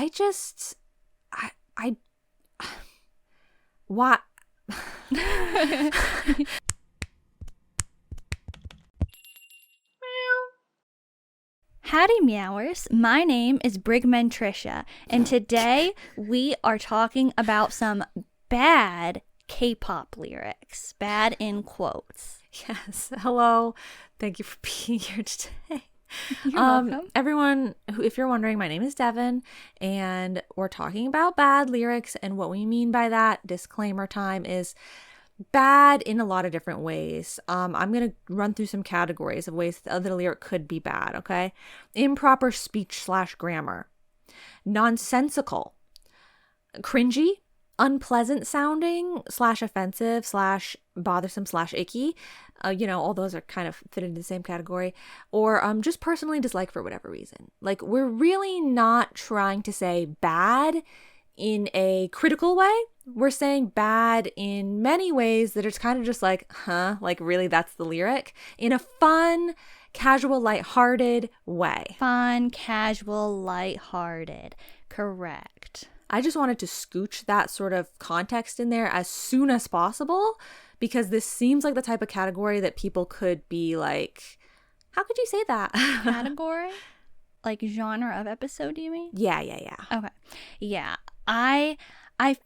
I why? Howdy, Meowers. My name is Brigmenntryhssha, and today we are talking about some bad K-pop lyrics. Bad in quotes. Yes. Hello. Thank you for being here today. You're welcome. Everyone, if you're wondering, my name is Devin, and we're talking about bad lyrics, and what we mean by that, disclaimer time, is bad in a lot of different ways. I'm going to run through some categories of ways that a lyric could be bad, okay? Improper speech/grammar, nonsensical, cringy, unpleasant sounding /offensive /bothersome /icky. All those are kind of fit into the same category. Or just personally dislike for whatever reason. Like, we're really not trying to say bad in a critical way. We're saying bad in many ways that it's kind of just like, like really that's the lyric, in a fun, casual, lighthearted way. Fun, casual, lighthearted. Correct. I just wanted to scooch that sort of context in there as soon as possible, because this seems like the type of category that people could be like, how could you say that? Category? Like genre of episode, do you mean? Yeah. Okay. Yeah. I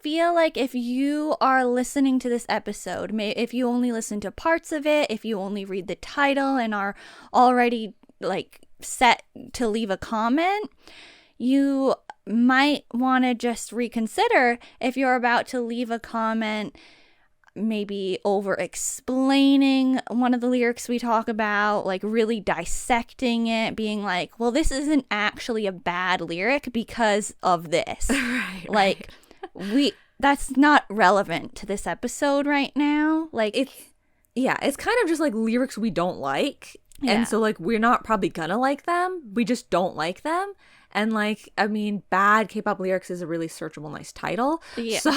feel like if you are listening to this episode, if you only listen to parts of it, if you only read the title and are already like set to leave a comment, you might want to just reconsider if you're about to leave a comment maybe over explaining one of the lyrics we talk about, like really dissecting it, being like, well, this isn't actually a bad lyric because of this. Right. That's not relevant to this episode right now. Like, it's kind of just like lyrics we don't like. Yeah. And so like we're not probably gonna like them. We just don't like them. And like, I mean, bad K-pop lyrics is a really searchable, nice title. Yeah. So,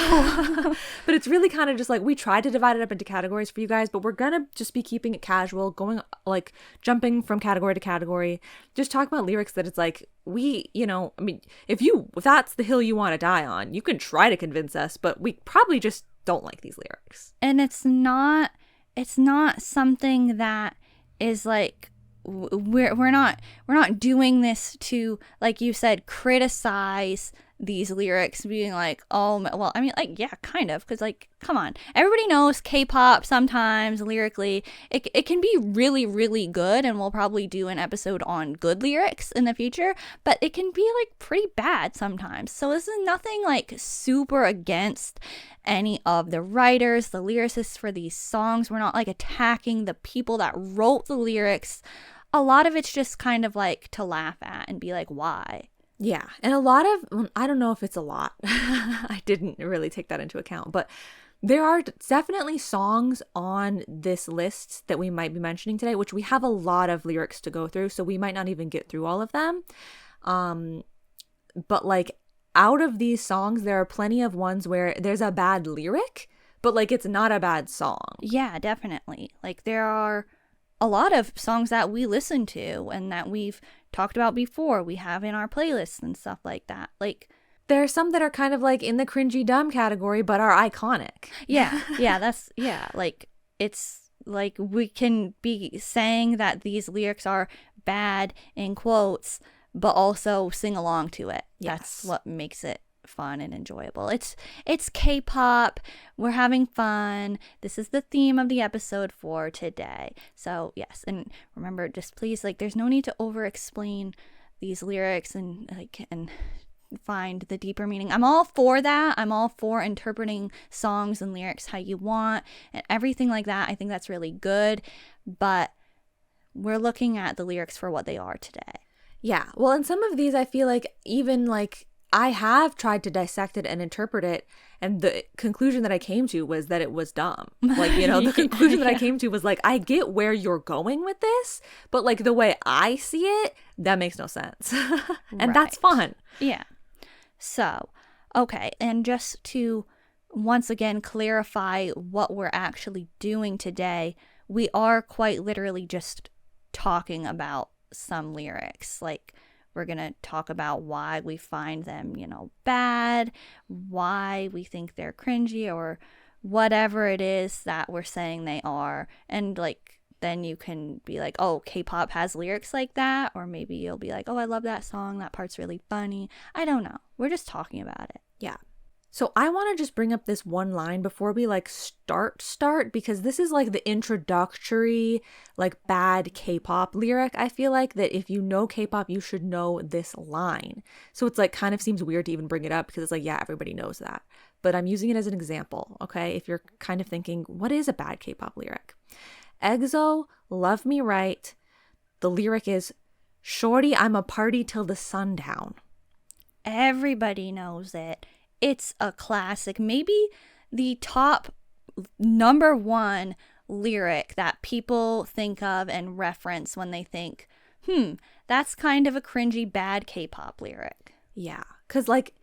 but it's really kind of just like, we tried to divide it up into categories for you guys, but we're gonna just be keeping it casual, going like jumping from category to category, just talk about lyrics that it's like, if that's the hill you want to die on, you can try to convince us, but we probably just don't like these lyrics. And it's not something that is like, we're not doing this to, like you said, criticize these lyrics, being like, oh well, I mean, like, yeah, kind of, because like, come on, everybody knows K-pop sometimes lyrically it can be really, really good, and we'll probably do an episode on good lyrics in the future, but it can be like pretty bad sometimes. So this is nothing like super against any of the writers, the lyricists for these songs. We're not like attacking the people that wrote the lyrics. A lot of it's just kind of like to laugh at and be like, why? Yeah. And a lot of, I don't know if it's a lot. I didn't really take that into account, but there are definitely songs on this list that we might be mentioning today, which we have a lot of lyrics to go through, so we might not even get through all of them. But like, out of these songs, there are plenty of ones where there's a bad lyric, but like, it's not a bad song. Yeah, definitely. Like, there are a lot of songs that we listen to and that we've talked about before, we have in our playlists and stuff like that. Like, there are some that are kind of like in the cringy dumb category, but are iconic. Yeah, like, it's like we can be saying that these lyrics are bad in quotes, but also sing along to it. Yes. That's what makes it fun and enjoyable. It's K-pop. We're having fun. This is the theme of the episode for today. So yes, and remember, just please, like, there's no need to over explain these lyrics and find the deeper meaning. I'm all for that. I'm all for interpreting songs and lyrics how you want and everything like that. I think that's really good, but we're looking at the lyrics for what they are today. Yeah. Well, in some of these, I feel like even like I have tried to dissect it and interpret it, and the conclusion that I came to was that it was dumb. Like, the conclusion that I came to was like, I get where you're going with this, but like the way I see it, that makes no sense. And that's fun. Yeah. So, okay. And just to once again clarify what we're actually doing today, we are quite literally just talking about some lyrics. Like, We're going to talk about why we find them, bad, why we think they're cringy, or whatever it is that we're saying they are. And like, then you can be like, oh, K-pop has lyrics like that. Or maybe you'll be like, oh, I love that song. That part's really funny. I don't know. We're just talking about it. Yeah. So I want to just bring up this one line before we like start, because this is like the introductory like bad K-pop lyric. I feel like that if you know K-pop, you should know this line. So it's like kind of seems weird to even bring it up because it's like, yeah, everybody knows that. But I'm using it as an example, okay? If you're kind of thinking, what is a bad K-pop lyric? EXO, Love Me Right. The lyric is, shorty, I'm a party till the sundown. Everybody knows it. It's a classic. Maybe the top number one lyric that people think of and reference when they think, that's kind of a cringy bad K-pop lyric. Yeah, because like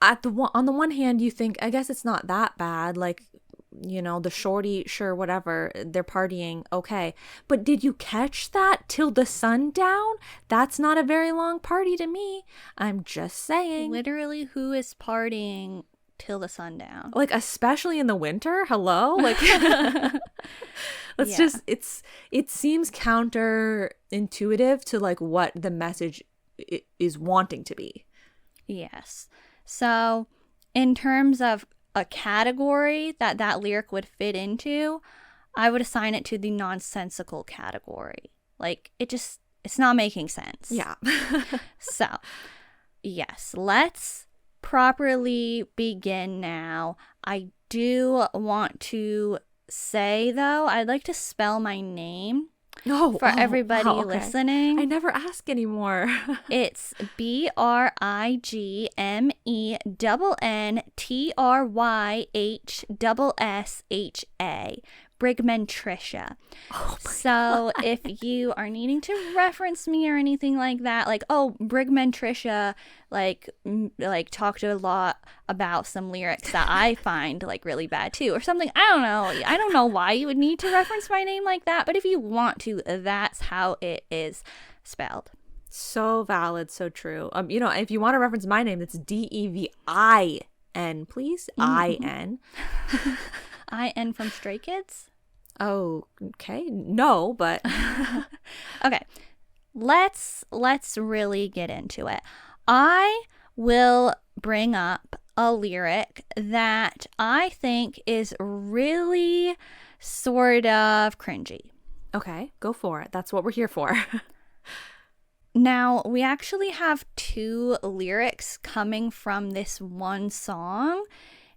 on the one hand, you think, I guess it's not that bad. Like, the shorty, sure, whatever, they're partying, okay. But did you catch that? Till the sundown? That's not a very long party to me. I'm just saying. Literally, who is partying till the sundown? Like, especially in the winter? Hello? Like, it seems counterintuitive to like what the message is wanting to be. Yes. So, in terms of a category that lyric would fit into, I would assign it to the nonsensical category. Like, it's not making sense. Yeah. So, yes, let's properly begin now. I do want to say, though, I'd like to spell my name for everybody listening. I never ask anymore. It's BRIGMENNTRYHSSHA. Brigmenntryhssha. So if you are needing to reference me or anything like that, like, oh, Brigmenntryhssha like talked a lot about some lyrics that I find like really bad too, or something. I don't know why you would need to reference my name like that, but if you want to, that's how it is spelled. So valid, so true. If you want to reference my name, it's DEVIN, please. IN. IN from Stray Kids? Oh, okay. No, but okay. Let's really get into it. I will bring up a lyric that I think is really sort of cringy. Okay, go for it. That's what we're here for. Now, we actually have two lyrics coming from this one song,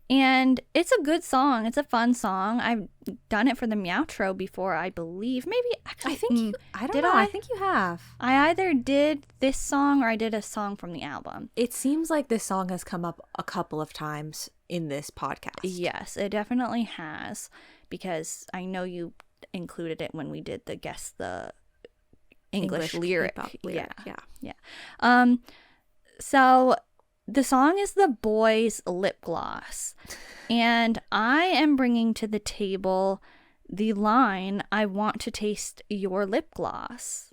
and it's a good song. It's a fun song. I've done it for the Meowtro before, I believe. Maybe, actually, I don't know. I think you have. I either did this song or I did a song from the album. It seems like this song has come up a couple of times in this podcast. Yes, it definitely has, because I know you included it when we did the Guess the English lyric. Yeah. So the song is The Boys' Lip Gloss, and I am bringing to the table the line, I want to taste your lip gloss.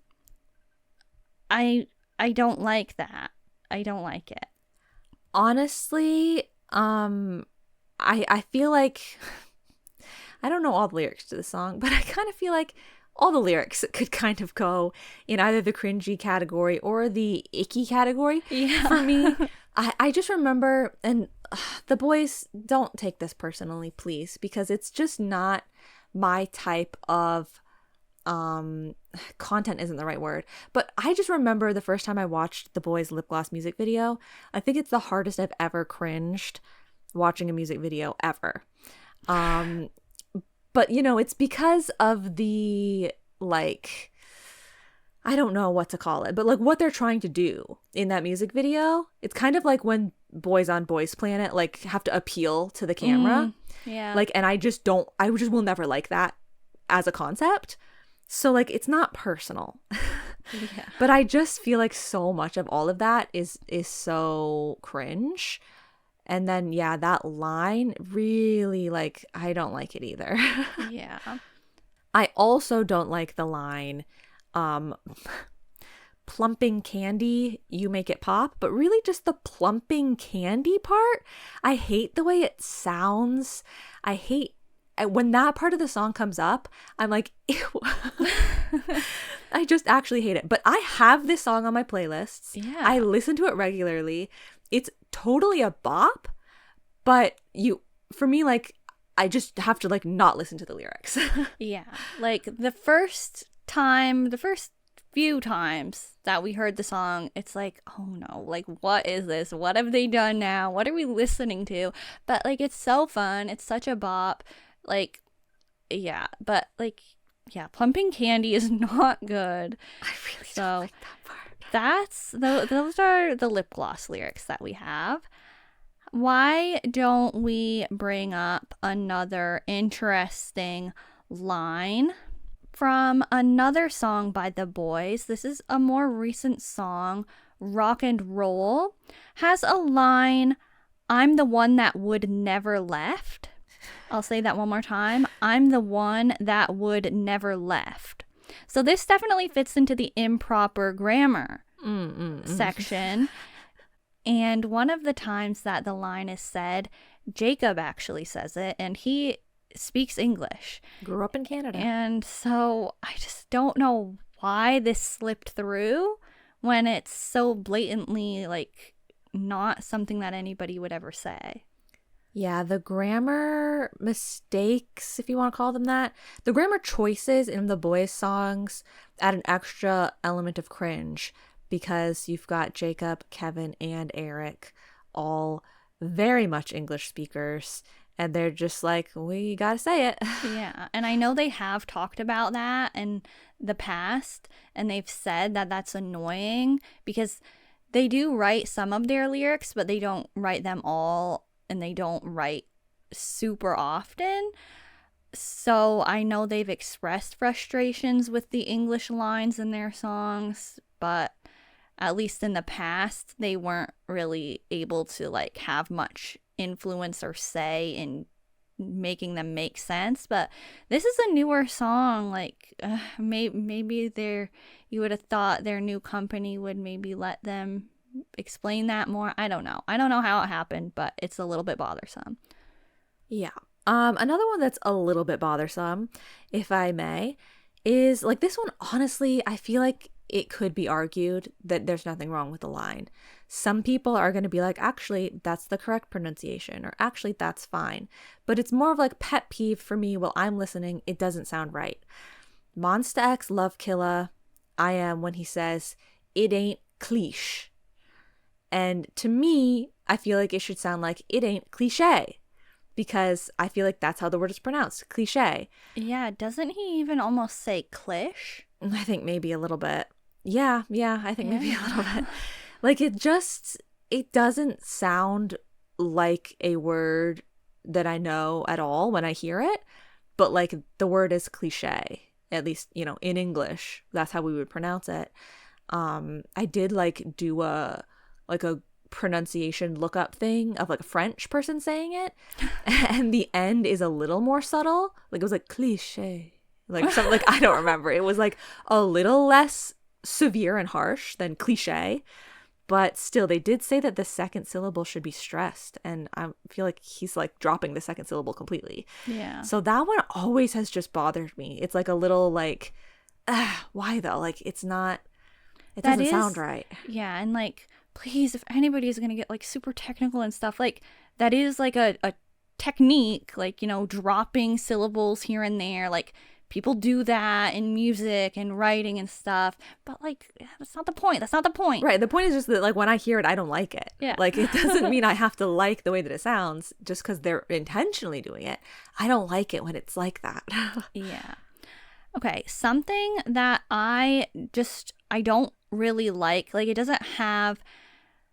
I don't like that. I don't like it. Honestly, I feel like I don't know all the lyrics to the song, but I kind of feel like all the lyrics could kind of go in either the cringy category or the icky category. Yeah. For me. I just remember, and the boys, don't take this personally, please, because it's just not my type of content isn't the right word. But I just remember the first time I watched the boys' lip gloss music video. I think it's the hardest I've ever cringed watching a music video ever. But, it's because of the, like, I don't know what to call it, but, like, what they're trying to do in that music video. It's kind of like when boys on Boys Planet, like, have to appeal to the camera. Yeah. Like, and I just will never like that as a concept. So, like, it's not personal. Yeah. But I just feel like so much of all of that is so cringe. And then, yeah, that line really, like, I don't like it either. Yeah. I also don't like the line, plumping candy, you make it pop, but really just the plumping candy part. I hate the way it sounds. I hate when that part of the song comes up, I'm like, ew. I just actually hate it. But I have this song on my playlists. Yeah. I listen to it regularly. It's totally a bop, but for me, like, I just have to like not listen to the lyrics. Yeah. Like the first few times that we heard the song, it's like, oh no, like what is this? What have they done now? What are we listening to? But like it's so fun. It's such a bop. Like, yeah, but like, yeah, plumping candy is not good. I really don't like that part. Those are the lip gloss lyrics that we have. Why don't we bring up another interesting line from another song by the boys? This is a more recent song, Rock and Roll, has a line, I'm the one that would never left. I'll say that one more time. I'm the one that would never left. So this definitely fits into the improper grammar section. And one of the times that the line is said, Jacob actually says it, and he speaks English. Grew up in Canada. And so I just don't know why this slipped through when it's so blatantly like not something that anybody would ever say. Yeah, the grammar mistakes, if you want to call them that, the grammar choices in the boys' songs add an extra element of cringe because you've got Jacob, Kevin, and Eric all very much English speakers, and they're just like, we gotta say it. Yeah, and I know they have talked about that in the past, and they've said that that's annoying because they do write some of their lyrics, but they don't write them all, and they don't write super often. So I know they've expressed frustrations with the English lines in their songs, but at least in the past, they weren't really able to like have much influence or say in making them make sense. But this is a newer song. Like maybe you would have thought their new company would maybe let them explain that more. I don't know how it happened, but it's a little bit bothersome. Yeah. Another one that's a little bit bothersome, if I may, is like this one. Honestly, I feel like it could be argued that there's nothing wrong with the line. Some people are going to be like, actually, that's the correct pronunciation, or actually, that's fine. But it's more of like pet peeve for me while I'm listening. It doesn't sound right. Monsta X Love Killa, I am when he says, it ain't cliche. And to me, I feel like it should sound like it ain't cliche, because I feel like that's how the word is pronounced, cliche. Yeah, doesn't he even almost say cliché? I think maybe a little bit. Yeah, I think maybe a little bit. Like it doesn't sound like a word that I know at all when I hear it, but like the word is cliche, at least, in English. That's how we would pronounce it. I did like do a pronunciation lookup thing of like a French person saying it, and the end is a little more subtle. Like it was like cliche, like something like, I don't remember. It was like a little less severe and harsh than cliche, but still they did say that the second syllable should be stressed, and I feel like he's like dropping the second syllable completely. Yeah. So that one always has just bothered me. It's like a little like, why though? Like it doesn't sound right. Yeah, and like, please, if anybody is going to get like super technical and stuff, like that is like a technique, like, dropping syllables here and there. Like people do that in music and writing and stuff, but like, that's not the point. Right. The point is just that like when I hear it, I don't like it. Yeah. Like it doesn't mean I have to like the way that it sounds just because they're intentionally doing it. I don't like it when it's like that. Yeah. Okay. Something that I don't really like it doesn't have,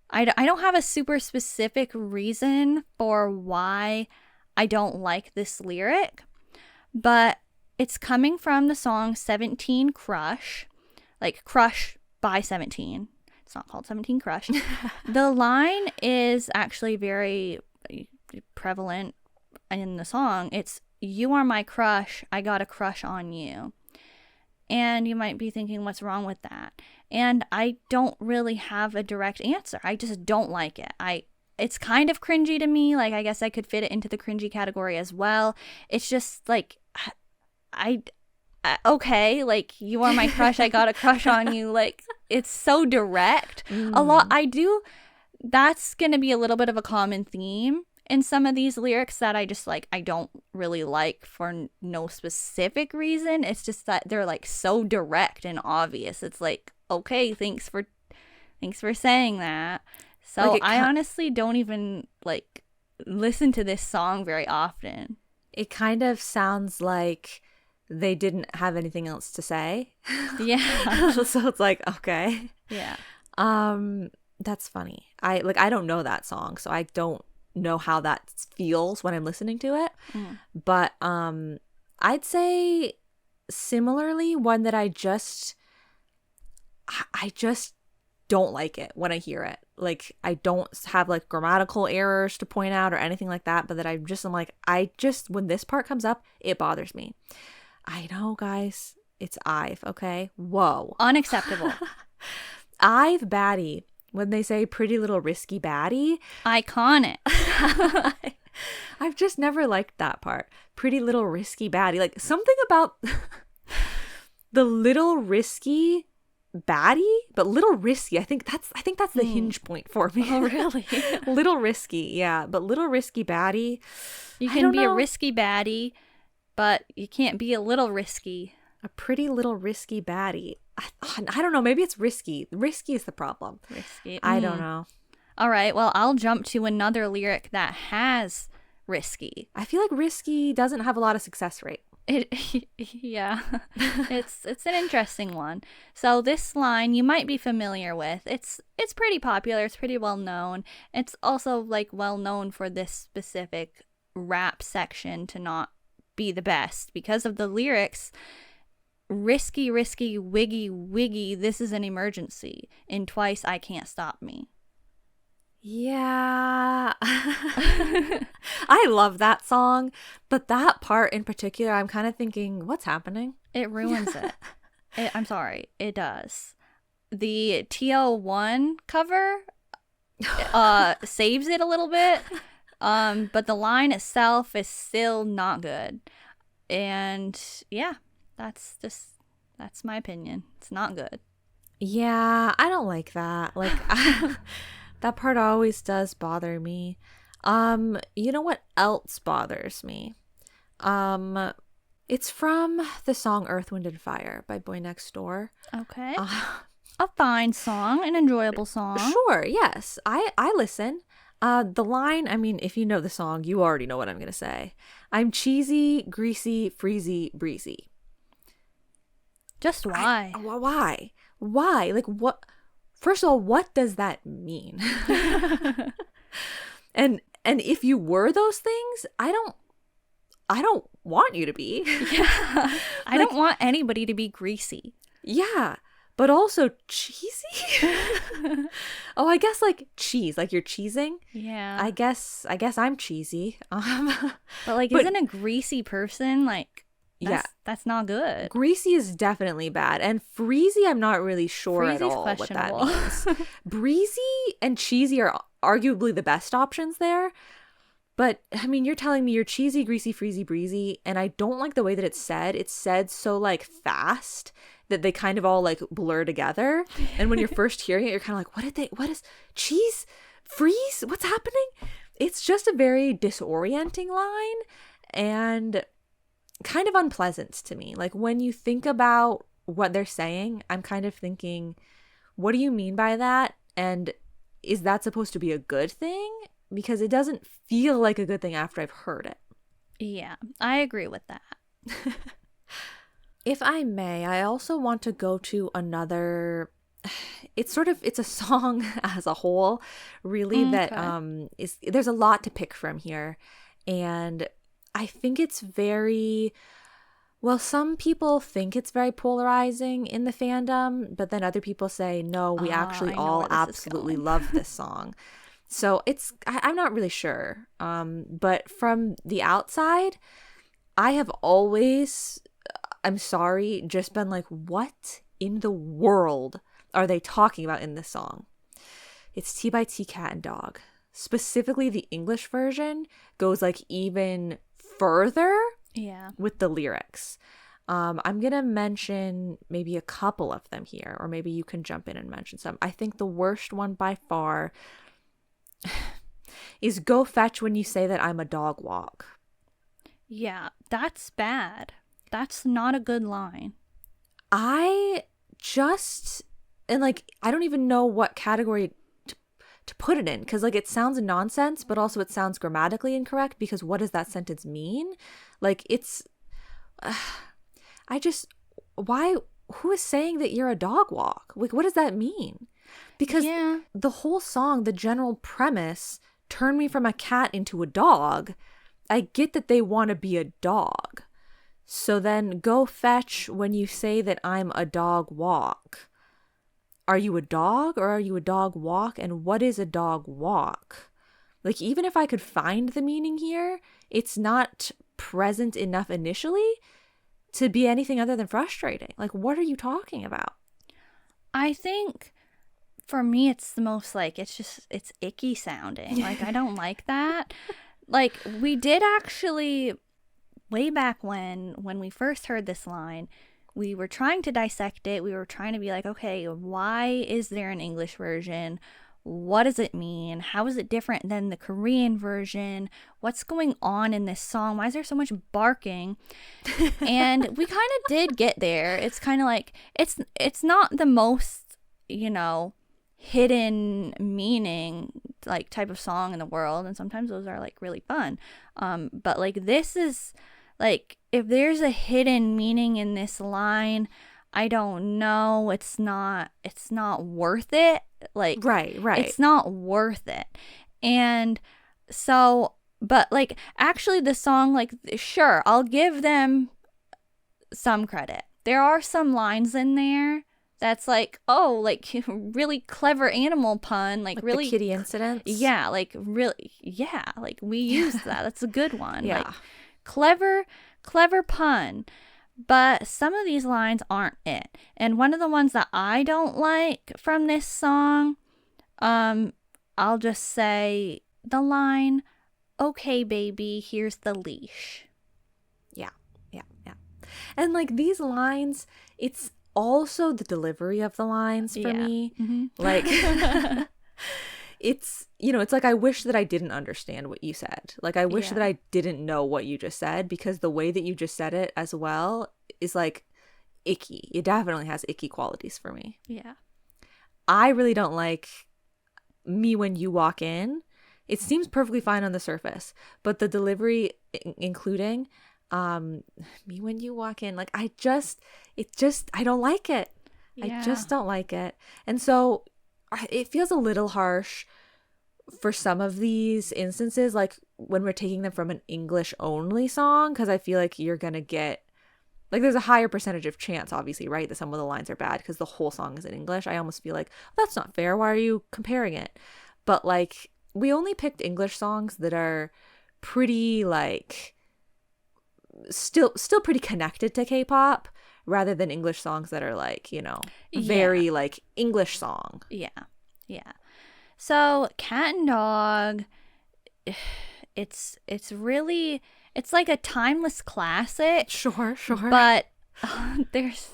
I don't have a super specific reason for why I don't like this lyric, but it's coming from the song 17 Crush, like Crush by 17. It's not called 17 Crush. The line is actually very prevalent in the song. It's, you are my crush, I got a crush on you. And you might be thinking, what's wrong with that? and I don't really have a direct answer. I just don't like it. It's kind of cringy to me. Like, I guess I could fit it into the cringy category as well. It's just like, okay, like, you are my crush. I got a crush on you. Like, it's so direct. That's going to be a little bit of a common theme in some of these lyrics that I just like, I don't really like for no specific reason. It's just that they're like so direct and obvious. It's like, okay, thanks for saying that. So Like I honestly don't even like listen to this song very often. It kind of sounds like they didn't have anything else to say. Yeah. So it's like, okay. Yeah. That's funny. I don't know that song, so I don't know how that feels when I'm listening to it. But I'd say similarly, one that I just don't like it when I hear it. Like, I don't have like grammatical errors to point out or anything like that, but that I'm like, when this part comes up, it bothers me. I know, guys, it's Ive, okay? Whoa. Unacceptable. Ive baddie. When they say pretty little risky baddie. Iconic. I've just never liked that part. Pretty little risky baddie. Like, something about the little risky baddie, but little risky. I think that's the hinge point for me. Oh, really? Little risky, yeah. But little risky baddie. You can be a risky baddie, but you can't be a little risky. A pretty little risky baddie. I don't know. Maybe it's risky. Risky is the problem. Risky. I don't know. All right. Well, I'll jump to another lyric that has risky. I feel like risky doesn't have a lot of success rate. Yeah. It's an interesting one. So this line you might be familiar with. It's pretty popular. It's pretty well known. It's also like well known for this specific rap section to not be the best because of the lyrics. Risky, risky, wiggy, wiggy, this is an emergency. In Twice, I Can't Stop Me. Yeah. I love that song, but that part in particular, I'm kind of thinking, what's happening? It ruins it. I'm sorry, it does. The TO1 cover saves it a little bit, but the line itself is still not good. And yeah, that's my opinion. It's not good. Yeah, I don't like that. Like, that part always does bother me. You know what else bothers me? It's from the song Earth, Wind and Fire by Boy Next Door. Okay. A fine song, an enjoyable song. Sure, yes. I listen. The line, I mean, if you know the song, you already know what I'm going to say. I'm cheesy, greasy, freezy, breezy. Just why? Why? Why? Like, what? First of all, what does that mean? And if you were those things, I don't want you to be. Yeah. I don't want anybody to be greasy. Yeah. But also cheesy? Oh, I guess like cheese, like you're cheesing. Yeah. I guess I'm cheesy. But isn't a greasy person like that's not good. Greasy is definitely bad. And freezy, I'm not really sure at all what that means. Breezy and cheesy are arguably the best options there. But, I mean, you're telling me you're cheesy, greasy, freezy, breezy, and I don't like the way that it's said. It's said so, like, fast that they kind of all, like, blur together. And when you're first hearing it, you're kind of like, what is cheese? Freeze? What's happening? It's just a very disorienting line and kind of unpleasant to me. Like, when you think about what they're saying, I'm kind of thinking, what do you mean by that? And is that supposed to be a good thing? Because it doesn't feel like a good thing after I've heard it. Yeah, I agree with that. If I may, I also want to go to another, it's a song as a whole, really, that there's a lot to pick from here. And I think it's some people think it's very polarizing in the fandom, but then other people say, no, we actually all absolutely love this song. So I'm not really sure. But from the outside, I have always, I'm sorry, just been like, what in the world are they talking about in this song? It's T by T, cat and dog. Specifically, the English version goes like even further with the lyrics. I'm going to mention maybe a couple of them here, or maybe you can jump in and mention some. I think the worst one by far is go fetch when you say that I'm a dog walk. Yeah, that's bad. That's not a good line. I don't even know what category to put it in, because like it sounds nonsense, but also it sounds grammatically incorrect, because what does that sentence mean? Like it's who is saying that you're a dog walk? Like, what does that mean? Because the whole song, the general premise, turn me from a cat into a dog. I get that they want to be a dog. So then go fetch when you say that I'm a dog walk. Are you a dog or are you a dog walk? And what is a dog walk? Like, even if I could find the meaning here, it's not present enough initially to be anything other than frustrating. Like, what are you talking about? I think for me, it's the most like, it's icky sounding. Like, I don't like that. Like, we did actually, way back when we first heard this line, we were trying to dissect it. We were trying to be like, okay, why is there an English version? What does it mean? How is it different than the Korean version? What's going on in this song? Why is there so much barking? And we kind of did get there. It's kind of like, it's not the most, hidden meaning like type of song in the world, and sometimes those are like really fun. But like this is like, if there's a hidden meaning in this line, I don't know. It's not worth it. Like, right. It's not worth it. And so, but like, actually the song, like, sure, I'll give them some credit. There are some lines in there that's like, oh, like really clever animal pun, like really the kitty incidents. Yeah, like really, yeah, like we used that. That's a good one. Yeah. Like, clever pun. But some of these lines aren't it. And one of the ones that I don't like from this song, I'll just say the line, okay, baby, here's the leash. Yeah. And like these lines, it's also the delivery of the lines for me. Mm-hmm. Like, it's like, I wish that I didn't understand what you said. Like, I wish that I didn't know what you just said, because the way that you just said it as well is like icky. It definitely has icky qualities for me. Yeah. I really don't like me when you walk in. It seems perfectly fine on the surface, but the delivery, including me when you walk in, like, I don't like it. Yeah. I just don't like it. And so it feels a little harsh for some of these instances, like when we're taking them from an English only song, because I feel like you're gonna get, like, there's a higher percentage of chance, obviously, right, that some of the lines are bad because the whole song is in English. I almost feel like, that's not fair. Why are you comparing it? But like, we only picked English songs that are pretty, like, still pretty connected to K-pop, rather than English songs that are like, very like English song. Yeah. So Cat and Dog, it's really, it's like a timeless classic. Sure. But there's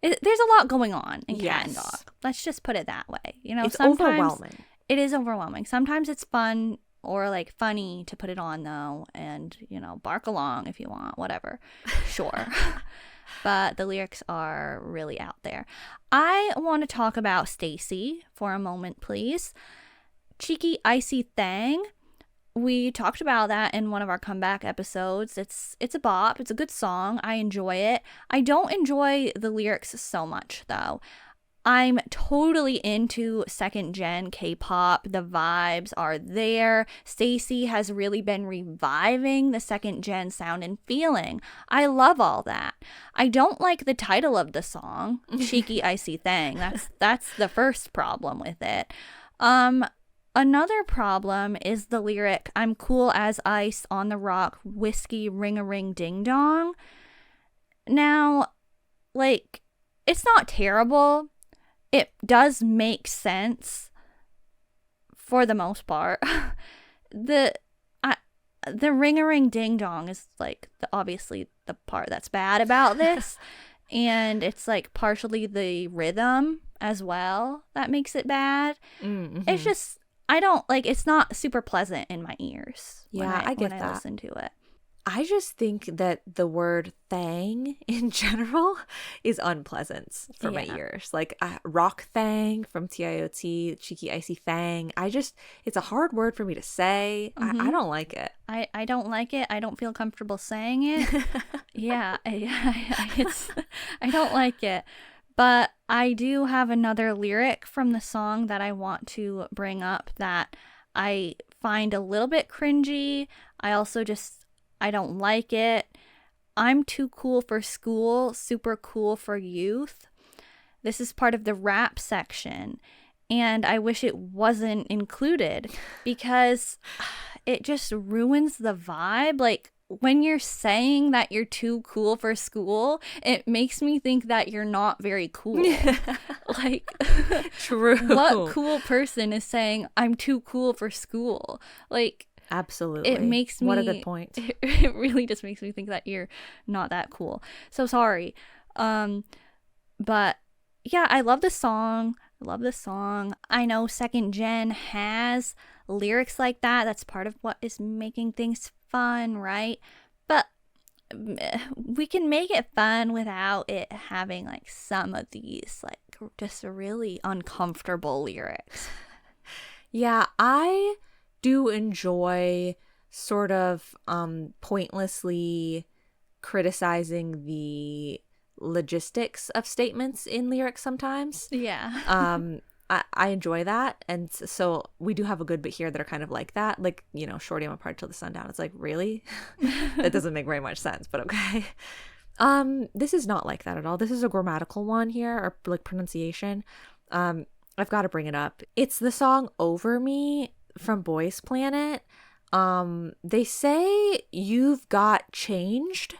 a lot going on in Cat and Dog. Let's just put it that way. It's overwhelming. It is overwhelming. Sometimes it's fun or like funny to put it on though, and bark along if you want, whatever. Sure. But the lyrics are really out there. I want to talk about Stacy for a moment, please. Cheeky Icy Thang. We talked about that in one of our comeback episodes. It's a bop. It's a good song. I enjoy it. I don't enjoy the lyrics so much though. I'm totally into second gen K-pop. The vibes are there. Stacy has really been reviving the second gen sound and feeling. I love all that. I don't like the title of the song, Cheeky Icy Thang. That's the first problem with it. Another problem is the lyric, I'm cool as ice on the rock, whiskey ring-a-ring ding-dong. Now, like, it's not terrible. it does make sense for the most part. the the ring-a-ring ding-dong is like obviously the part that's bad about this. And it's like partially the rhythm as well that makes it bad. Mm-hmm. It's just, I don't like, it's not super pleasant in my ears. Yeah, I get when that. I listen to it. I just think that the word thang in general is unpleasant for my ears. Like rock thang from TIOT, cheeky icy thang. It's a hard word for me to say. I don't like it. I don't like it. I don't feel comfortable saying it. Yeah, I don't like it. But I do have another lyric from the song that I want to bring up that I find a little bit cringy. I don't like it. I'm too cool for school, super cool for youth. This is part of the rap section, and I wish it wasn't included because it just ruins the vibe. Like, when you're saying that you're too cool for school, it makes me think that you're not very cool. Like, true. What cool person is saying, I'm too cool for school? Like, absolutely. it makes me... What a good point. It really just makes me think that you're not that cool. So sorry. But yeah, I love the song. I know Second Gen has lyrics like that. That's part of what is making things fun, right? But we can make it fun without it having like some of these like just really uncomfortable lyrics. Yeah, I do enjoy sort of pointlessly criticizing the logistics of statements in lyrics sometimes. Yeah. I enjoy that, and so we do have a good bit here that are kind of like that, like, you know, shorty I'm apart till the sundown. It's like, really? That doesn't make very much sense, but okay. This is not like that at all. This is a grammatical one here, or like pronunciation. I've got to bring it up. It's the song Over Me from Boys Planet. They say you've got changed,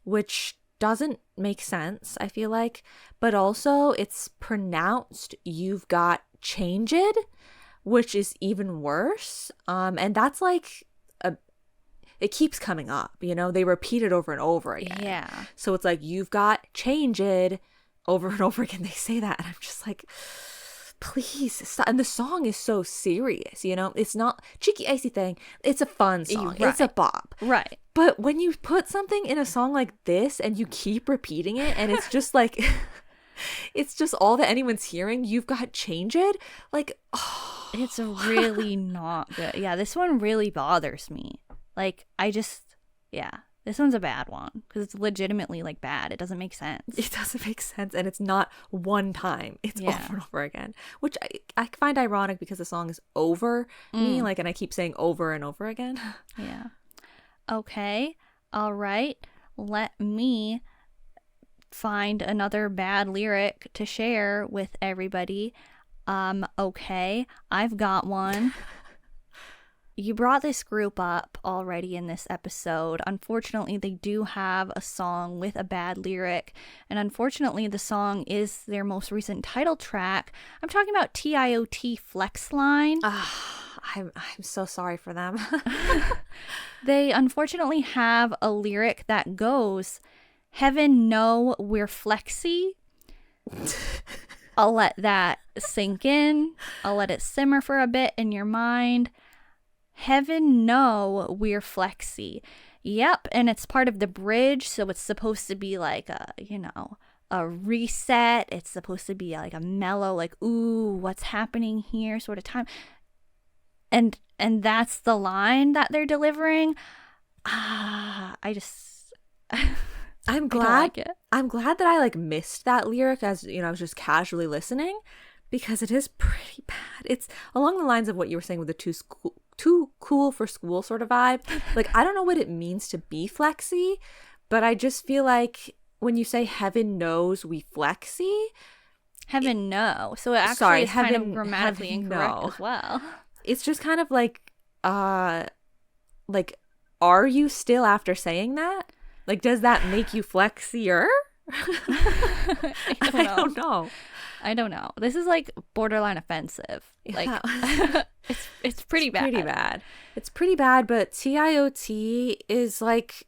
which doesn't make sense, I feel like, but also it's pronounced you've got changed, which is even worse. And that's like it keeps coming up, you know, they repeat it over and over again. Yeah. So it's like you've got changed over and over again. They say that, and I'm just like, please stop. And the song is so serious, you know, it's not cheeky icy thing. It's a fun song. Right. It's a bop. Right. But when you put something in a song like this and you keep repeating it, and it's just like, it's just all that anyone's hearing, you've got changed, like, oh. It's really not good. Yeah, this one really bothers me. Like, this one's a bad one because it's legitimately like bad. It doesn't make sense. It doesn't make sense, and it's not one time. It's over and over again, which I find ironic because the song is over me, like, and I keep saying over and over again. Yeah. Okay. All right. Let me find another bad lyric to share with everybody. Okay. I've got one. You brought this group up already in this episode. Unfortunately, they do have a song with a bad lyric, and unfortunately, the song is their most recent title track. I'm talking about TIOT Flexline. I'm so sorry for them. They unfortunately have a lyric that goes, "Heaven know we're flexy." I'll let that sink in. I'll let it simmer for a bit in your mind. Heaven know we're flexy. Yep, and it's part of the bridge, so it's supposed to be like a reset. It's supposed to be like a mellow, like, ooh, what's happening here sort of time. And that's the line that they're delivering. I'm glad that I like missed that lyric as, you know, I was just casually listening, because it is pretty bad. It's along the lines of what you were saying with the too cool for school sort of vibe. Like, I don't know what it means to be flexy, but I just feel like when you say heaven knows we flexy, heaven no. So it actually is kind of grammatically incorrect as well. It's just kind of like, are you still after saying that? Like, does that make you flexier? I don't know. I don't know. This is like borderline offensive. Like Yeah. it's pretty bad. Pretty bad. It's pretty bad, but TIOT is like,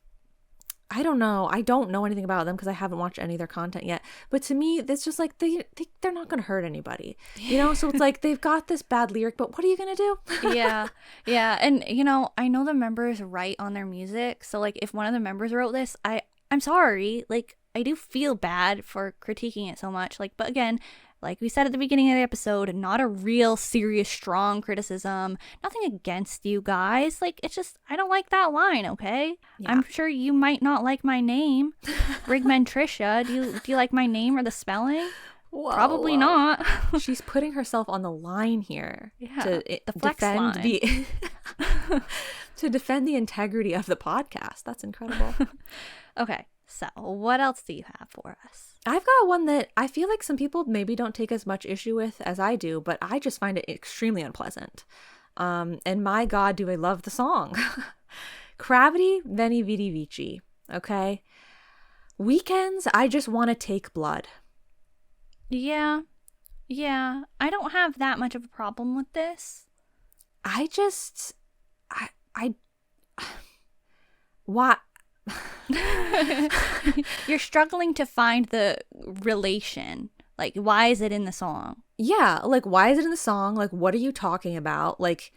I don't know. I don't know anything about them because I haven't watched any of their content yet. But to me, it's just like they're not going to hurt anybody, you know? So it's like they've got this bad lyric, but what are you going to do? Yeah. Yeah. And, you know, I know the members write on their music. So, like, if one of the members wrote this, I'm sorry. Like, I do feel bad for critiquing it so much. Like, but again, like we said at the beginning of the episode, not a real serious, strong criticism. Nothing against you guys. Like, it's just, I don't like that line, okay? Yeah. I'm sure you might not like my name, Brigmenntryhssha. Do you like my name or the spelling? Whoa, Probably whoa. not. She's putting herself on the line here. Yeah, To the flex defend line. the to defend the integrity of the podcast. That's incredible. Okay, so what else do you have for us? I've got one that I feel like some people maybe don't take as much issue with as I do, but I just find it extremely unpleasant. And my God, do I love the song. Gravity, Veni Vidi Vici. Okay. Weekends, I just want to take blood. Yeah. I don't have that much of a problem with this. I what? You're struggling to find the relation. Like, why is it in the song? Yeah, like, why is it in the song? Like, what are you talking about? Like,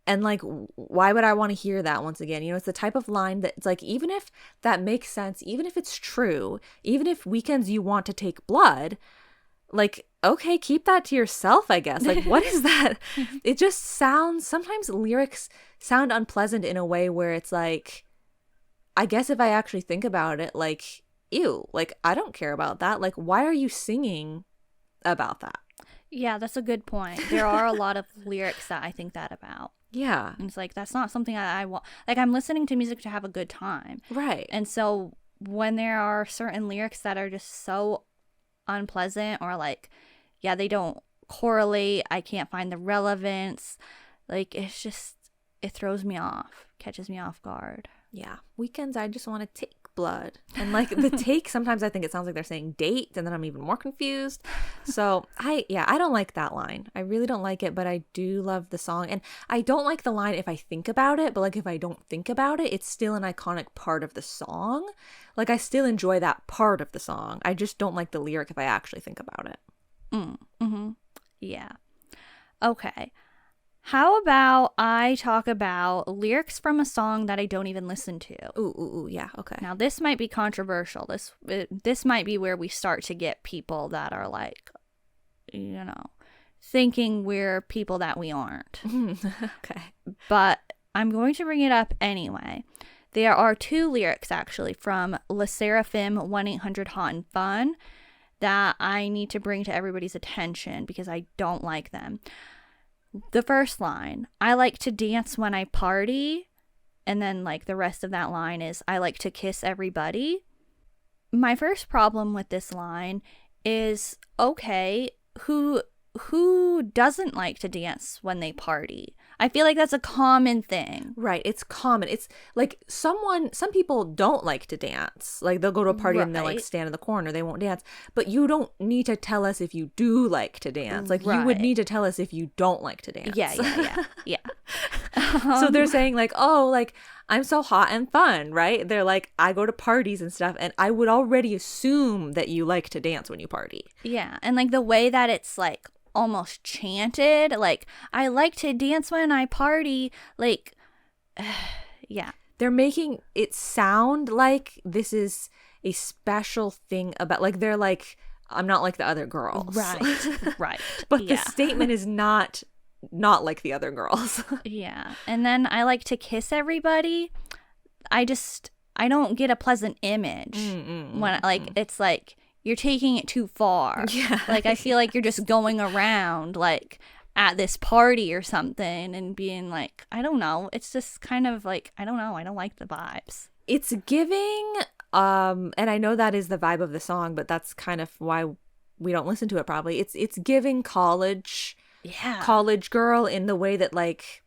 and like, why would I want to hear that once again? You know, it's the type of line that it's like, even if that makes sense, even if it's true, even if weekends you want to take blood, like, okay, keep that to yourself, I guess. Like, what is that? It just sounds, sometimes lyrics sound unpleasant in a way where it's like, I guess if I actually think about it, like, ew, like, I don't care about that. Like, why are you singing about that? Yeah, that's a good point. There are a lot of lyrics that I think that about. Yeah. And it's like, that's not something that I want. Like, I'm listening to music to have a good time. Right. And so when there are certain lyrics that are just so unpleasant or like, yeah, they don't correlate, I can't find the relevance, like, it's just, it throws me off, catches me off guard. Yeah. Weekends, I just want to take blood. And like the take, sometimes I think it sounds like they're saying date, and then I'm even more confused. So I don't like that line. I really don't like it, but I do love the song. And I don't like the line if I think about it, but like if I don't think about it, it's still an iconic part of the song. Like I still enjoy that part of the song. I just don't like the lyric if I actually think about it. Yeah. Okay. How about I talk about lyrics from a song that I don't even listen to? Ooh, yeah, okay. Now, this might be controversial. This might be where we start to get people that are like, you know, thinking we're people that we aren't. Okay. But I'm going to bring it up anyway. There are two lyrics, actually, from Le Seraphim 1-800-Hot and Fun that I need to bring to everybody's attention because I don't like them. The first line, I like to dance when I party. And then like the rest of that line is, I like to kiss everybody. My first problem with this line is, okay, who doesn't like to dance when they party? I feel like that's a common thing. Right. It's common. It's like some people don't like to dance. Like they'll go to a party and they'll like stand in the corner. They won't dance. But you don't need to tell us if you do like to dance. Like you would need to tell us if you don't like to dance. Yeah. So they're saying like, oh, like I'm so hot and fun, right? They're like, I go to parties and stuff, and I would already assume that you like to dance when you party. Yeah. And like the way that it's like almost chanted, like I like to dance when I party, like yeah, they're making it sound like this is a special thing about, like they're like, I'm not like the other girls, right but the statement is not like the other girls. Yeah. And then I like to kiss everybody. I don't get a pleasant image when like it's like you're taking it too far. Yeah. Like, I feel like you're just going around, like, at this party or something and being like, I don't know. It's just kind of like, I don't know. I don't like the vibes. It's giving, and I know that is the vibe of the song, but that's kind of why we don't listen to it probably. It's giving college girl in the way that, like,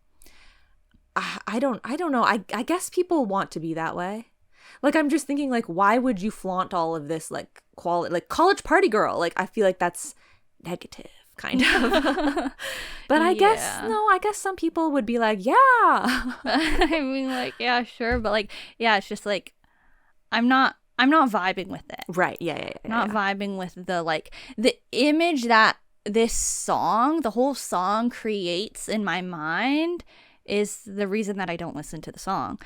I don't know. I guess people want to be that way. Like, I'm just thinking, like, why would you flaunt all of this, like, quality, like, college party girl? Like, I feel like that's negative kind of. But I guess some people would be like, yeah. I mean, like, yeah, sure, but like, yeah, it's just like I'm not vibing with it. Right. Yeah. Not vibing with the image that this song, the whole song creates in my mind is the reason that I don't listen to the song.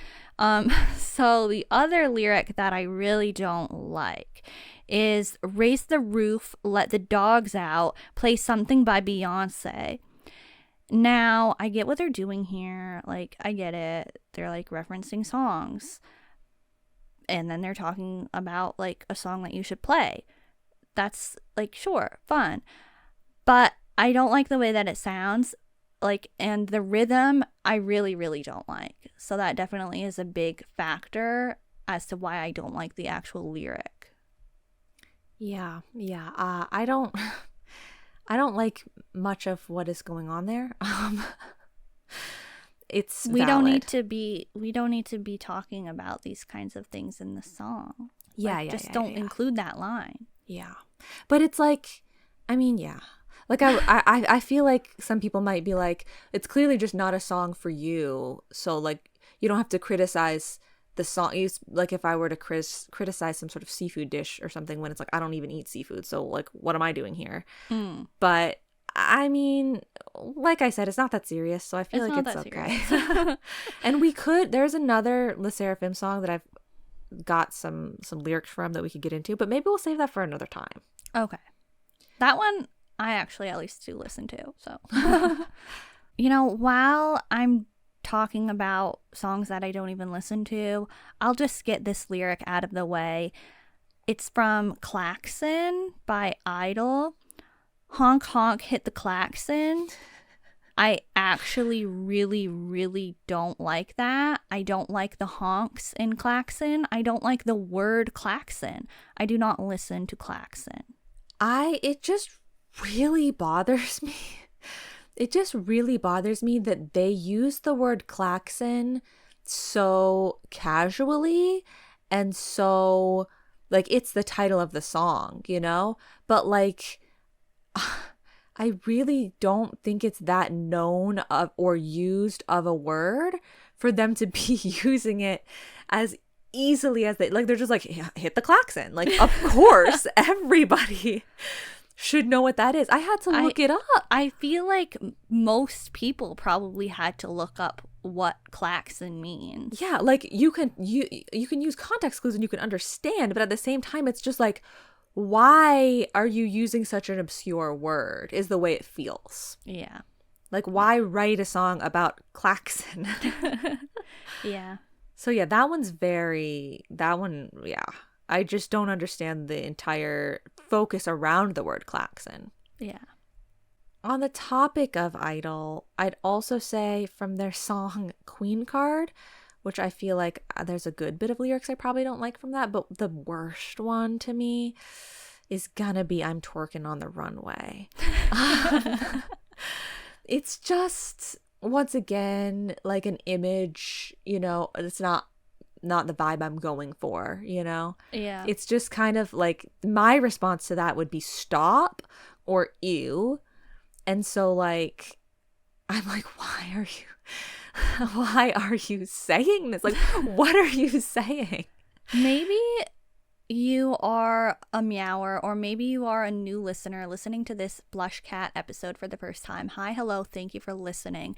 So the other lyric that I really don't like is "Raise the roof, let the dogs out, play something by Beyonce." Now, I get what they're doing here. Like, I get it. They're like referencing songs. And then they're talking about like a song that you should play. That's like, sure, fun. But I don't like the way that it sounds. Like, and the rhythm, I really, really don't like. So that definitely is a big factor as to why I don't like the actual lyric. Yeah. I don't like much of what is going on there. It's we valid. We don't need to be talking about these kinds of things in the song. Yeah, Just don't include that line. Yeah. But it's like, I mean, yeah. Like I feel like some people might be like, it's clearly just not a song for you. So like you don't have to criticize the song. Like if I were to criticize some sort of seafood dish or something when it's like I don't even eat seafood. So like what am I doing here? But I mean, like I said, it's not that serious. So I feel like it's okay. And there's another Le Sserafim song that I've got some lyrics from that we could get into, but maybe we'll save that for another time. Okay. That one I actually at least do listen to. So, while I'm talking about songs that I don't even listen to, I'll just get this lyric out of the way. It's from Klaxon by Idol. Honk, honk, hit the klaxon. I actually really, really don't like that. I don't like the honks in klaxon. I don't like the word klaxon. I do not listen to klaxon. It just really bothers me. It just really bothers me that they use the word klaxon so casually and so like it's the title of the song, But like I really don't think it's that known of or used of a word for them to be using it as easily as they're just like, hit the klaxon. Like, of course, everybody should know what that is. I had to look it up. I feel like most people probably had to look up what klaxon means. Yeah, like you can use context clues and you can understand, but at the same time, it's just like, why are you using such an obscure word is the way it feels. Yeah. Like, why write a song about klaxon? Yeah. So yeah, yeah. I just don't understand the entire focus around the word klaxon. Yeah. On the topic of Idol, I'd also say from their song Queen Card, which I feel like there's a good bit of lyrics I probably don't like from that, but the worst one to me is gonna be I'm Twerking on the Runway. It's just, once again, like an image, it's not the vibe I'm going for, Yeah. It's just kind of like, my response to that would be stop or ew. And so like, I'm like, why are you saying this? Like, what are you saying? Maybe you are a meower, or maybe you are a new listener listening to this BlushCat episode for the first time. Hi, hello, thank you for listening.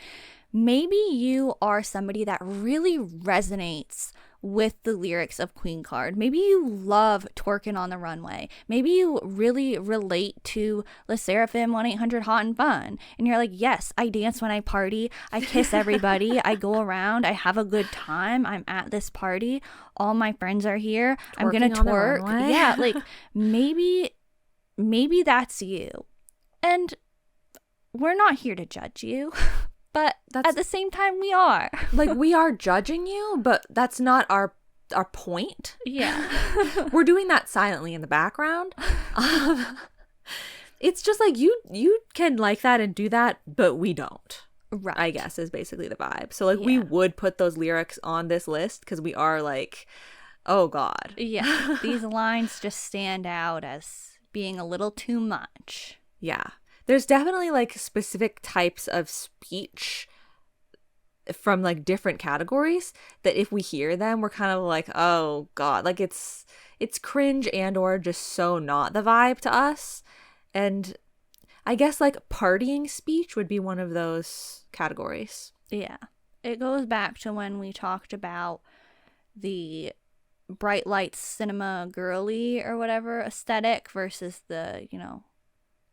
Maybe you are somebody that really resonates with the lyrics of Queen Card. Maybe you love Twerking on the Runway. Maybe you really relate to Le Sserafim 1-800-Hot and Fun. And you're like, yes, I dance when I party. I kiss everybody. I go around. I have a good time. I'm at this party. All my friends are here. I'm going to twerk. Yeah, like maybe that's you. And we're not here to judge you. But at the same time, we are. Like, we are judging you, but that's not our point. Yeah. We're doing that silently in the background. It's just like, you can like that and do that, but we don't. Right. I guess is basically the vibe. So, like, we would put those lyrics on this list because we are like, oh, God. Yeah. These lines just stand out as being a little too much. Yeah. There's definitely like specific types of speech from like different categories that if we hear them, we're kind of like, oh God, like it's cringe and or just so not the vibe to us. And I guess like partying speech would be one of those categories. Yeah. It goes back to when we talked about the bright lights cinema girly or whatever aesthetic versus the,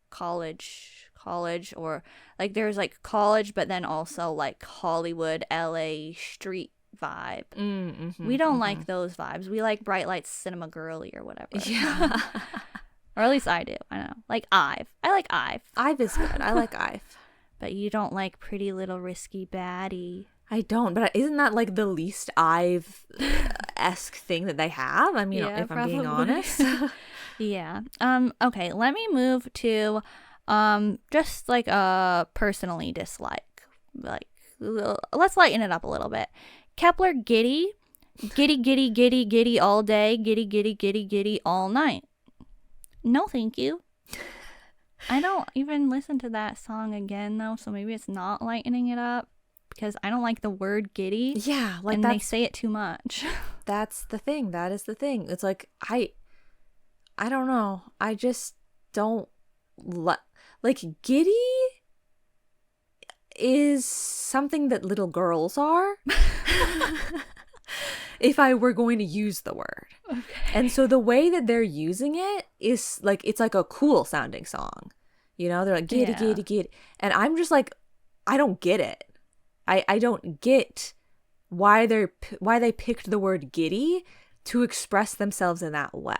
college or like there's like college but then also like Hollywood LA street vibe. We don't like those vibes. We like bright lights cinema girly or whatever. Yeah. Or at least I do. I know. Like Ive. I like Ive. Ive is good. I like Ive. But you don't like Pretty Little Risky Baddie. I don't, but isn't that like the least Ive-esque thing that they have? I mean, Yeah, if I'm being honest. Yeah. Okay, let me move to just like a personally dislike. Like let's lighten it up a little bit. Kepler giddy. Giddy giddy giddy giddy all day. Giddy giddy giddy giddy all night. No, thank you. I don't even listen to that song again though, so maybe it's not lightening it up. Because I don't like the word giddy. Yeah, like and they say it too much. That's the thing. That is the thing. It's like I don't know. I just don't like giddy is something that little girls are. If I were going to use the word. Okay. And so the way that they're using it is like it's like a cool sounding song. They're like giddy giddy giddy. And I'm just like I don't get it. I don't get why they picked the word giddy to express themselves in that way,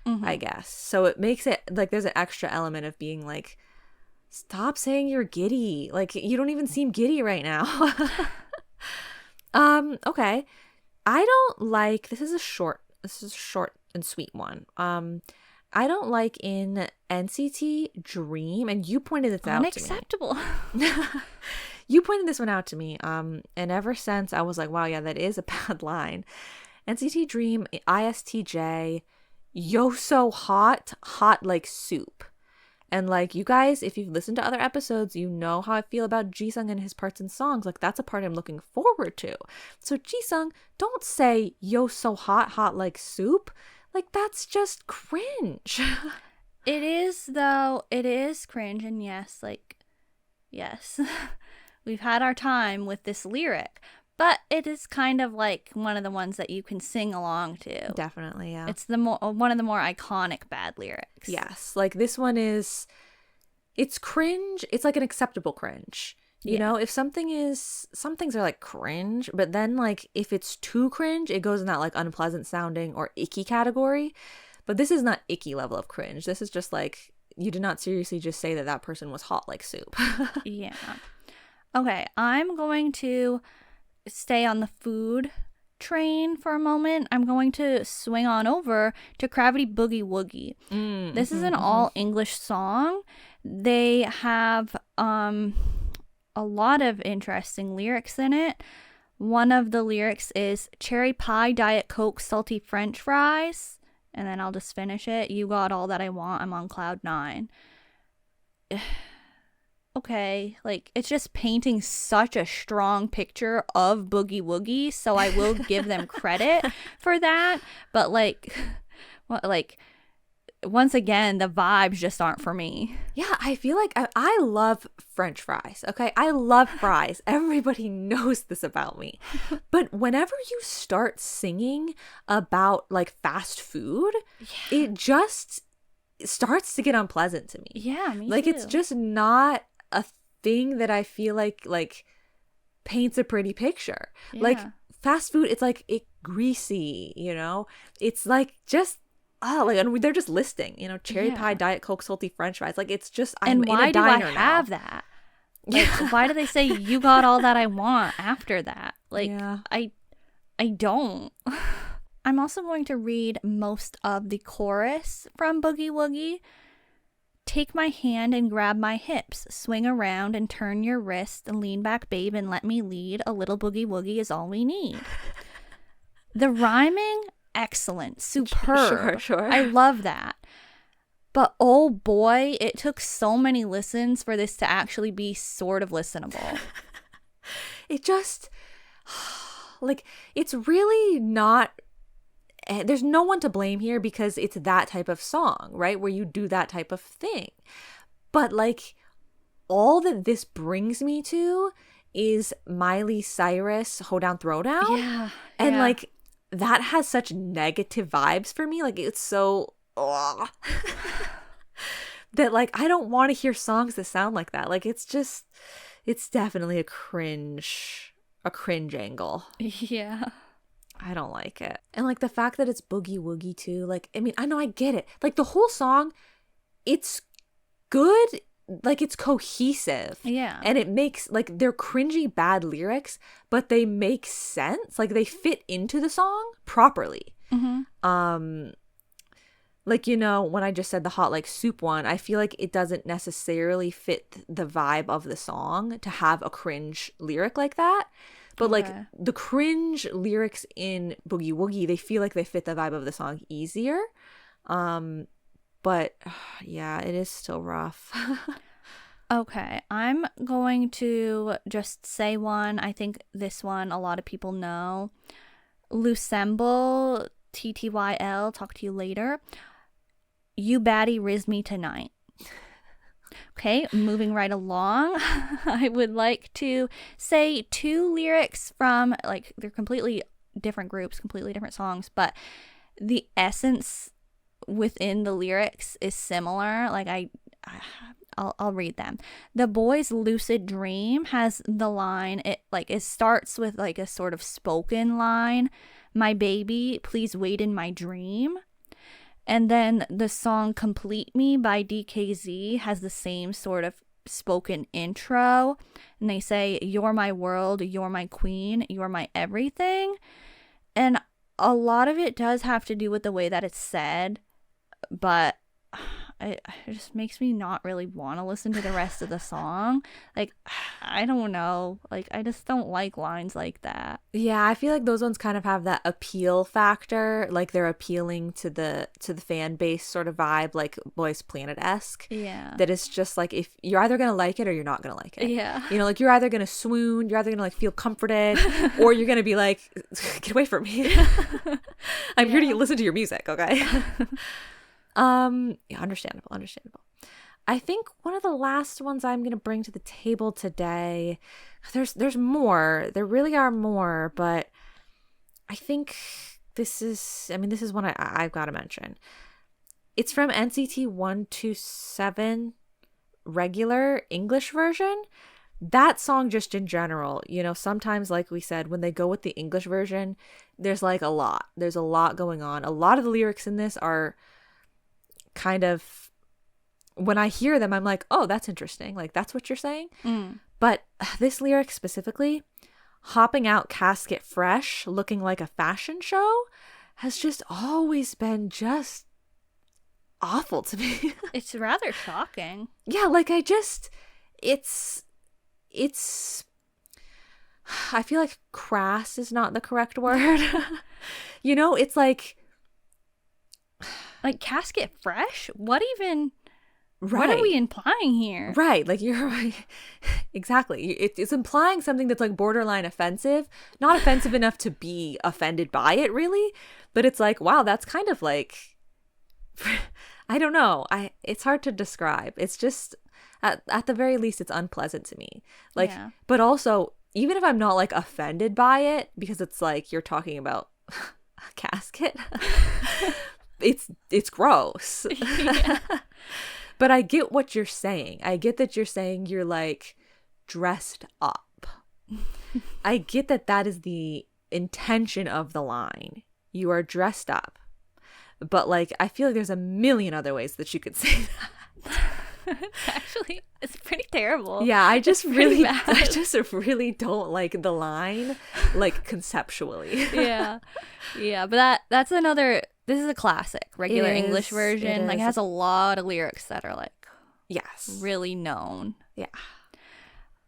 I guess. So it makes it like there's an extra element of being like, stop saying you're giddy. Like you don't even seem giddy right now. Okay. I don't like, this is a short and sweet one. I don't like in NCT Dream, and you pointed this out to me. Unacceptable. You pointed this one out to me, and ever since I was like, wow, yeah, that is a bad line. NCT Dream, ISTJ, yo so hot like soup. And like you guys, if you've listened to other episodes, you know how I feel about Jisung and his parts in songs. Like that's a part I'm looking forward to. So Jisung, don't say yo so hot like soup. Like that's just cringe. It is though. It is cringe, and yes, we've had our time with this lyric, but it is kind of like one of the ones that you can sing along to. Definitely, yeah. It's one of the more iconic bad lyrics. Yes, like this one is, it's cringe. It's like an acceptable cringe. You know, if some things are like cringe, but then like if it's too cringe, it goes in that like unpleasant sounding or icky category. But this is not icky level of cringe. This is just like, you did not seriously just say that person was hot like soup. Yeah. Okay, I'm going to stay on the food train for a moment. I'm going to swing on over to Gravity Boogie Woogie. This is an all English song. They have a lot of interesting lyrics in it. One of the lyrics is cherry pie, Diet Coke, salty French fries. And then I'll just finish it. You got all that I want. I'm on cloud 9. Okay, like it's just painting such a strong picture of Boogie Woogie, so I will give them credit for that. But like once again, the vibes just aren't for me. Yeah, I feel like I love French fries. Okay, I love fries. Everybody knows this about me. But whenever you start singing about like fast food, it just starts to get unpleasant to me. Yeah, me like too. It's just not a thing that I feel like paints a pretty picture. Yeah. Like fast food, it's like greasy, it's like just and they're just listing, cherry pie, Diet Coke, salty French fries. Like it's just, I'm in a diner now. And why do I have that? Like, why do they say you got all that I want after that? Like, I don't. I'm also going to read most of the chorus from Boogie Woogie. Take my hand and grab my hips. Swing around and turn your wrist. And lean back, babe, and let me lead. A little boogie woogie is all we need. The rhyming, excellent. Superb. Sure. I love that. But oh boy, it took so many listens for this to actually be sort of listenable. It just, like, it's really not, there's no one to blame here because it's that type of song, right? Where you do that type of thing. But like, all that this brings me to is Miley Cyrus Hoedown Throwdown. Yeah. And like, that has such negative vibes for me. Like, it's so ugh. That like, I don't want to hear songs that sound like that. Like, it's definitely a cringe angle. Yeah. I don't like it. And like the fact that it's boogie woogie too. Like, I mean, I know, I get it. Like the whole song, it's good. Like it's cohesive. Yeah. And it makes, like, they're cringy bad lyrics, but they make sense. Like they fit into the song properly. Mm-hmm. Like, you know, when I just said the hot like soup one, I feel like it doesn't necessarily fit the vibe of the song to have a cringe lyric like that. But like the cringe lyrics in Boogie Woogie, they feel like they fit the vibe of the song easier. But yeah, it is still rough. Okay, I'm going to just say one. I think this one a lot of people know. Lusemble, TTYL, talk to you later. You baddie riz me tonight. Okay, moving right along. I would like to say two lyrics from, like, they're completely different groups, completely different songs, but the essence within the lyrics is similar. Like, I'll read them. The Boy's Lucid Dream has the line, it starts with like a sort of spoken line, my baby, please wait in my dream. And then the song Complete Me by DKZ has the same sort of spoken intro. And they say, you're my world, you're my queen, you're my everything. And a lot of it does have to do with the way that it's said, but it just makes me not really want to listen to the rest of the song. Like, I don't know. Like, I just don't like lines like that. Yeah, I feel like those ones kind of have that appeal factor. Like they're appealing to the fan base sort of vibe, like Boys Planet-esque. Yeah. That is just like, if you're either going to like it or you're not going to like it. Yeah. You know, like you're either going to swoon, you're either going to like feel comforted, or you're going to be like, get away from me. I'm here to listen to your music, okay? Yeah, understandable. I think one of the last ones I'm going to bring to the table today, there's more. There really are more, but I think this is one I've got to mention. It's from NCT 127 regular English version. That song just in general, you know, sometimes, like we said, when they go with the English version, there's like a lot. There's a lot going on. A lot of the lyrics in this are kind of, when I hear them, I'm like, oh, that's interesting. Like, that's what you're saying. But this lyric specifically, hopping out casket fresh, looking like a fashion show, has just always been just awful to me. It's rather shocking. Yeah, like it's I feel like crass is not the correct word. You know, it's like casket fresh? What even? Right. What are we implying here? Right. Like, you're right. Exactly. It's implying something that's like borderline offensive, not offensive enough to be offended by it, really. But it's like, wow, that's kind of like, I don't know. It's hard to describe. It's just, at the very least, it's unpleasant to me. Like, yeah. But also, even if I'm not like offended by it, because it's like you're talking about a casket, it's gross. Yeah. But I get what you're saying. I get that you're saying you're like dressed up. I get that is the intention of the line. You are dressed up. But like, I feel like there's a million other ways that you could say that. Actually, it's pretty terrible. Yeah, I just really don't like the line, like, conceptually. Yeah. But that's another. This is a classic regular English version. Like, it has a lot of lyrics that are like, yes, really known. Yeah.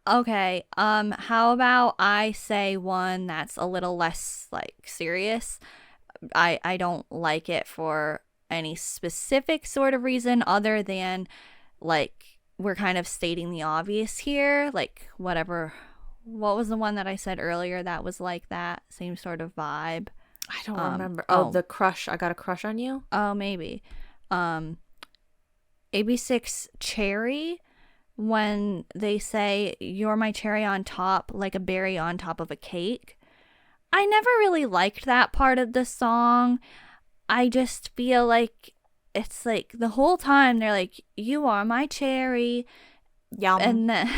Okay. How about I say one that's a little less like serious? I don't like it for any specific sort of reason other than like we're kind of stating the obvious here, like whatever. What was the one that I said earlier that was like that same sort of vibe? I don't remember. Oh, the crush. I got a crush on you. Oh, maybe. AB6 Cherry, when they say you're my cherry on top, like a berry on top of a cake. I never really liked that part of the song. I just feel like it's like the whole time they're like, you are my cherry. Yum. And then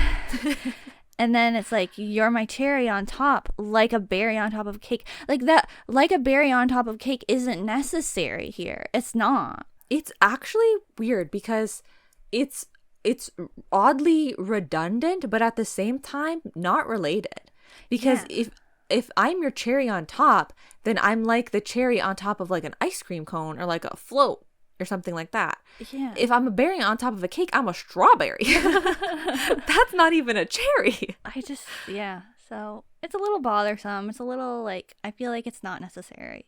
and then it's like, you're my cherry on top, like a berry on top of a cake. Like that, like a berry on top of cake isn't necessary here. It's not. It's actually weird because it's oddly redundant, but at the same time not related. Because if I'm your cherry on top, then I'm like the cherry on top of like an ice cream cone or like a float or something like that. Yeah. If I'm a berry on top of a cake, I'm a strawberry. That's not even a cherry. So it's a little bothersome. It's a little like, I feel like it's not necessary.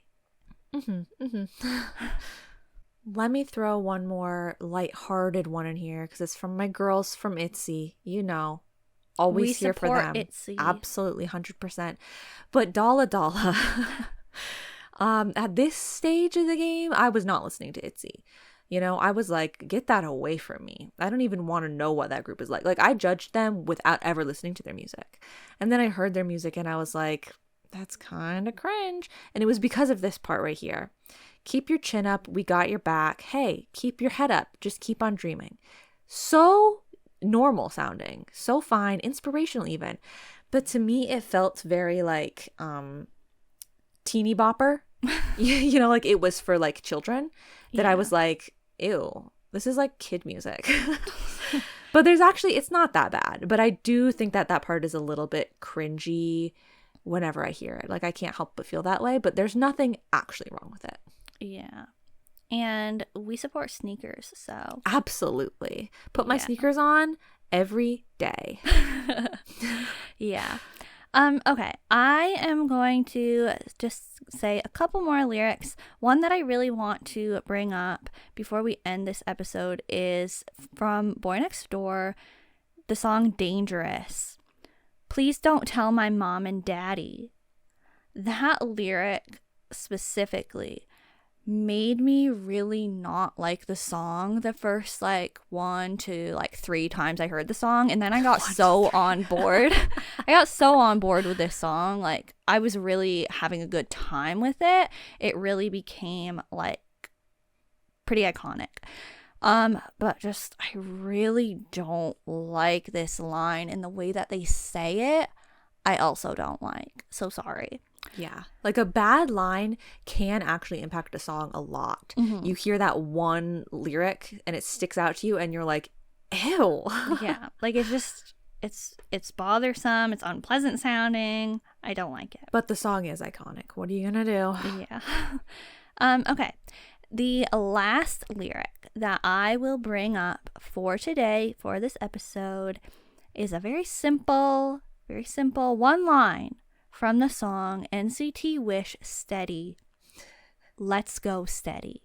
Let me throw one more lighthearted one in here because it's from my girls from ITZY. You know, always here for them. ITZY. Absolutely, 100%. But Dalla Dalla. At this stage of the game, I was not listening to ITZY. You know, I was like, get that away from me. I don't even want to know what that group is like. Like, I judged them without ever listening to their music. And then I heard their music and I was like, that's kind of cringe. And it was because of this part right here. Keep your chin up. We got your back. Hey, keep your head up. Just keep on dreaming. So normal sounding. So fine. Inspirational even. But to me, it felt very like teeny bopper. You know, like it was for like children that I was like, ew, this is like kid music. But there's actually, it's not that bad. But I do think that that part is a little bit cringy whenever I hear it. Like I can't help but feel that way, but there's nothing actually wrong with it. Yeah. And we support sneakers, so. Absolutely. Put my sneakers on every day. Yeah. Okay. I am going to just say a couple more lyrics. One that I really want to bring up before we end this episode is from Boy Next Door, the song Dangerous. Please don't tell my mom and daddy. That lyric specifically made me really not like the song the first like 1 to 3 times I heard the song, and then I got so on board. I got so on board with this song. Like I was really having a good time with it. It really became like pretty iconic. But just I really don't like this line, and the way that they say it I also don't like. So sorry. Yeah. Like a bad line can actually impact a song a lot. Mm-hmm. You hear that one lyric and it sticks out to you and you're like, ew. Yeah. Like it's just, it's bothersome. It's unpleasant sounding. I don't like it. But the song is iconic. What are you going to do? Yeah. Okay. The last lyric that I will bring up for today, for this episode, is a very simple one line from the song NCT Wish Steady. Let's go steady.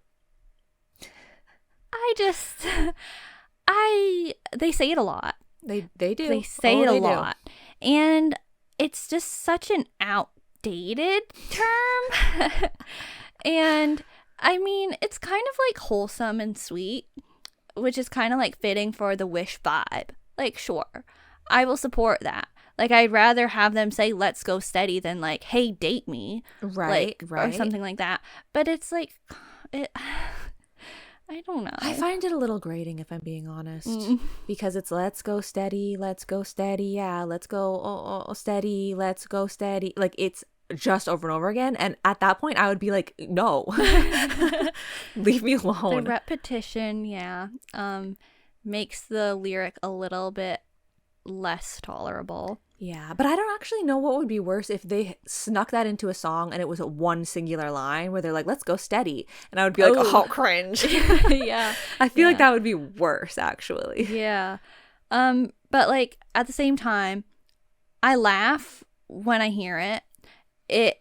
They say it a lot. They do. They say it a lot. And it's just such an outdated term. And I mean, it's kind of like wholesome and sweet, which is kind of like fitting for the Wish vibe. Like, sure, I will support that. Like, I'd rather have them say, let's go steady than like, hey, date me. Right. Or something like that. But it's like, I don't know. I find it a little grating, if I'm being honest. Because it's let's go steady, yeah, let's go steady, let's go steady. Like, it's just over and over again. And at that point, I would be like, no. Leave me alone. The repetition, makes the lyric a little bit less tolerable. Yeah, but I don't actually know what would be worse if they snuck that into a song and it was one singular line where they're like, let's go steady. And I would be like, oh, cringe. Yeah. I feel like that would be worse, actually. Yeah. But like at the same time, I laugh when I hear it.